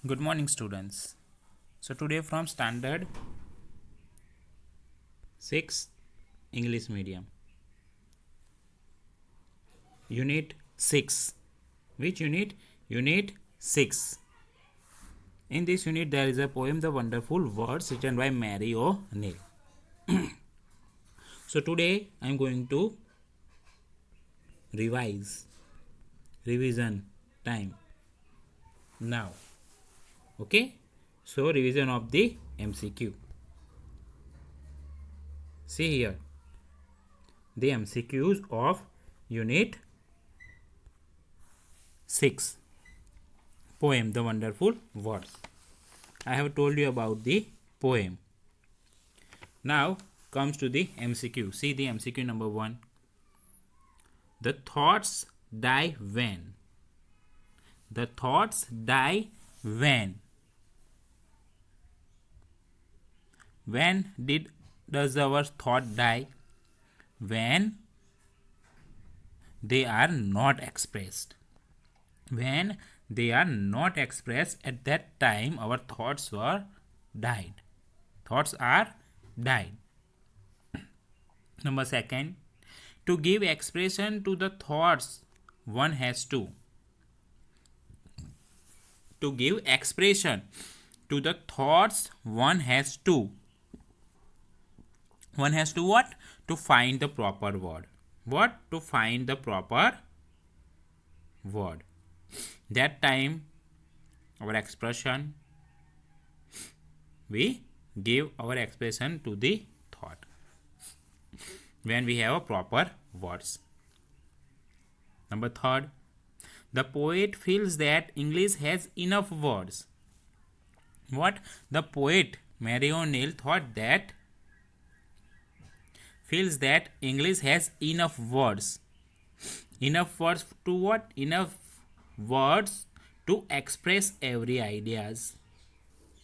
Good morning, students. So, today from Standard 6 English Medium, Unit 6. Which unit? Unit 6. In this unit, there is a poem, The Wonderful Words, written by Mary O'Neill. So, today I am going to revision time now. Okay? So, revision of the MCQ. See here the MCQs of Unit 6 poem, The Wonderful Words. I have told you about the poem. Now comes to the MCQ. See the MCQ number 1. The thoughts die when. The thoughts die when. When does our thought die? When they are not expressed. When they are not expressed, at that time our thoughts were died. Thoughts are died. Number 2, to give expression to the thoughts, one has to. To give expression to the thoughts, one has to. One has to what? To find the proper word. What? To find the proper word. That time, our expression, we give our expression to the thought when we have a proper words. Number 3, the poet feels that English has enough words. What? The poet Mary O'Neill feels that English has enough words. Enough words to what? Enough words to express every ideas.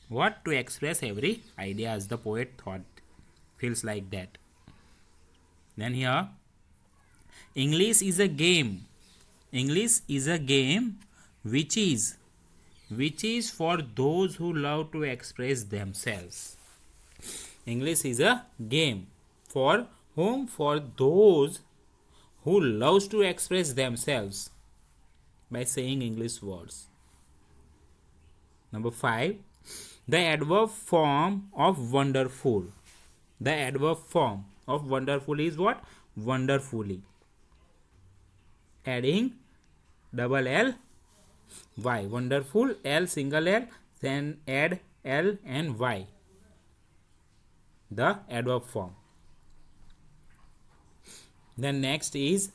What? To express every ideas. The poet feels like that. Then here, English is a game. English is a game which is for those who love to express themselves. English is a game for whom? For those who loves to express themselves by saying English words. Number 5, the adverb form of wonderful. The adverb form of wonderful is what? Wonderfully. Adding double L Y. Wonderful, L single L, then add L and Y. The adverb form. Then next is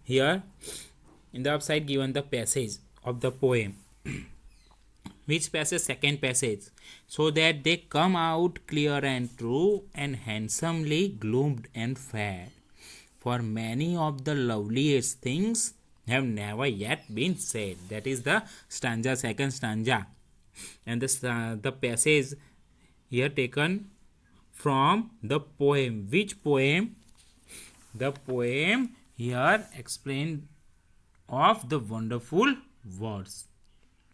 here in the upside given the passage of the poem. Which passage? Second passage. So that they come out clear and true and handsomely gloomed and fair. For many of the loveliest things have never yet been said. That is the stanza, second stanza. And the passage here taken from the poem. Which poem? The poem here explained of the wonderful words.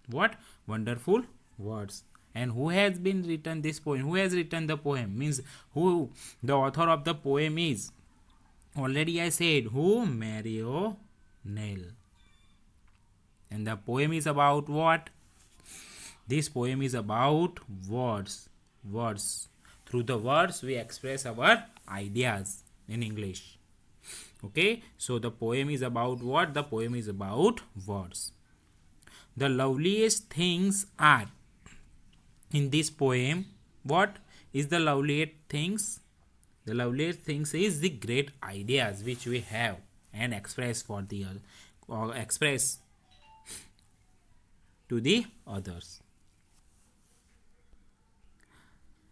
What? Wonderful words. And who has been written this poem? Who has written the poem? Means who the author of the poem is. Already I said who? Mary O'Neill. And the poem is about what? This poem is about words. Words. Through the words we express our ideas in English. Okay, so the poem is about what? The poem is about words. The loveliest things are. In this poem, what is the loveliest things? The loveliest things is the great ideas which we have and express for the or express to the others.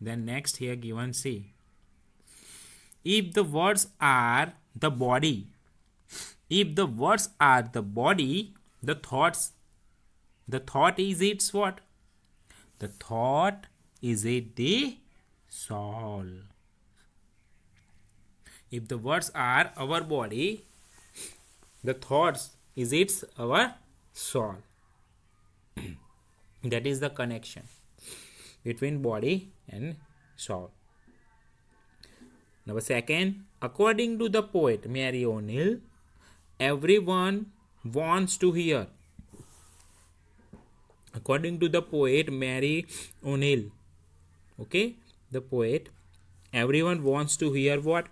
Then next here given, see, if the words are the body, if the words are the body, the thought is its what? The thought is it the soul. If the words are our body, the thoughts is its our soul. That is the connection between body and soul. Number second, according to the poet Mary O'Neill, everyone wants to hear. According to the poet Mary O'Neill, okay, the poet, everyone wants to hear what?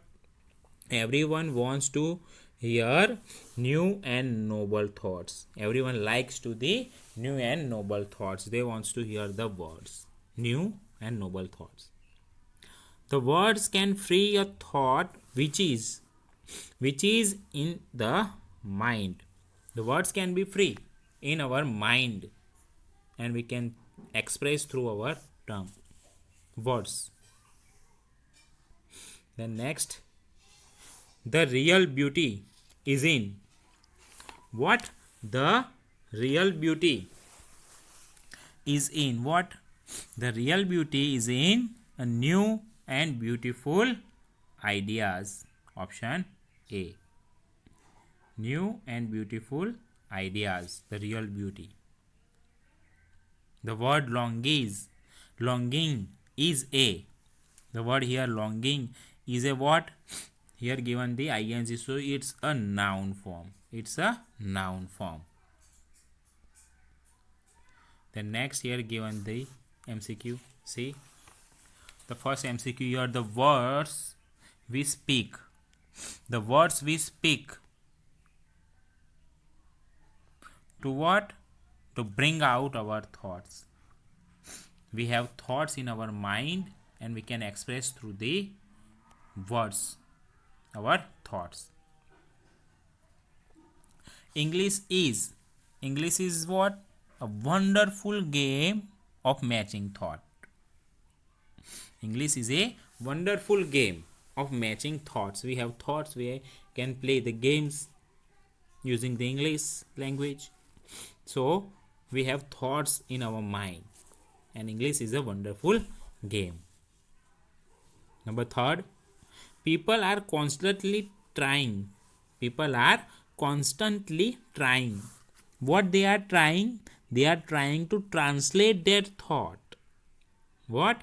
Everyone wants to hear new and noble thoughts. Everyone likes to the new and noble thoughts. They wants to hear the words new and noble thoughts. The words can free a thought which is in the mind. The words can be free in our mind, and we can express through our tongue. Words. Then next, the real beauty is in what? The real beauty is in what? The real beauty is in a new and beautiful ideas. Option A. New and beautiful ideas. The real beauty. The word longing is a. The word here longing is a what? Here given the ing, so it's a noun form. It's a noun form. Then next here given the MCQ. See, the first MCQ here, the words we speak. The words we speak to what? To bring out our thoughts. We have thoughts in our mind, and we can express through the words our thoughts. English is what? A wonderful game of matching thought. English is a wonderful game of matching thoughts. We have thoughts, we can play the games using the English language. So we have thoughts in our mind, and English is a wonderful game. Number third, people are constantly trying. People are constantly trying. What they are trying? They are trying to translate their thought. What?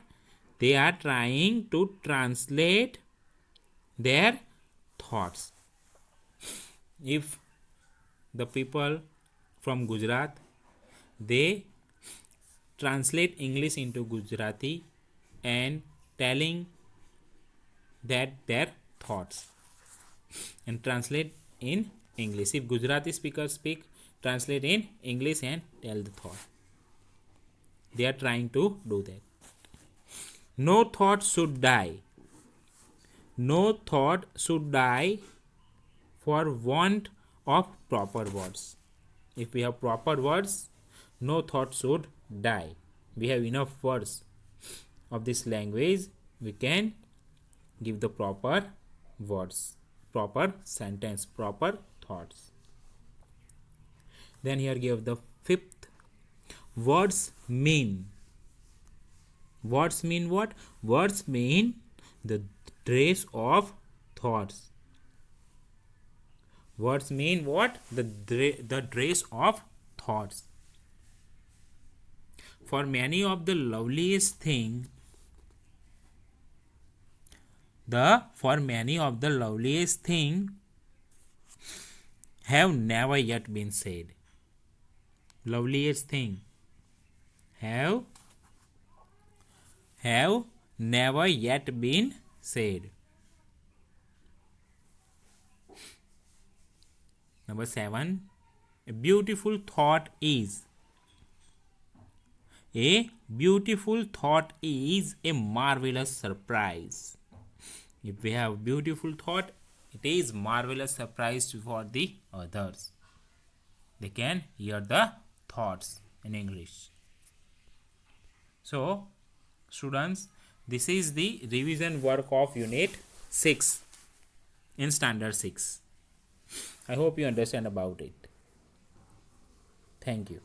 They are trying to translate their thoughts. If the people from Gujarat, they translate English into Gujarati and telling that their thoughts, and translate in English. If Gujarati speakers speak, translate in English and tell the thought. They are trying to do that. No thought should die. No thought should die for want of proper words. If we have proper words, no thought should die. We have enough words of this language. We can give the proper words, proper sentence, proper thoughts. Then here give the fifth. Words mean. Words mean what? Words mean the dress of thoughts. Words mean what? The dress of thoughts. For many of the loveliest thing, have never yet been said. Loveliest thing have never yet been said. Number 7, a beautiful thought is. A beautiful thought is a marvelous surprise. If we have beautiful thought, it is marvelous surprise for the others. They can hear the thoughts in English. So, students, this is the revision work of Unit 6 in Standard 6. I hope you understand about it. Thank you.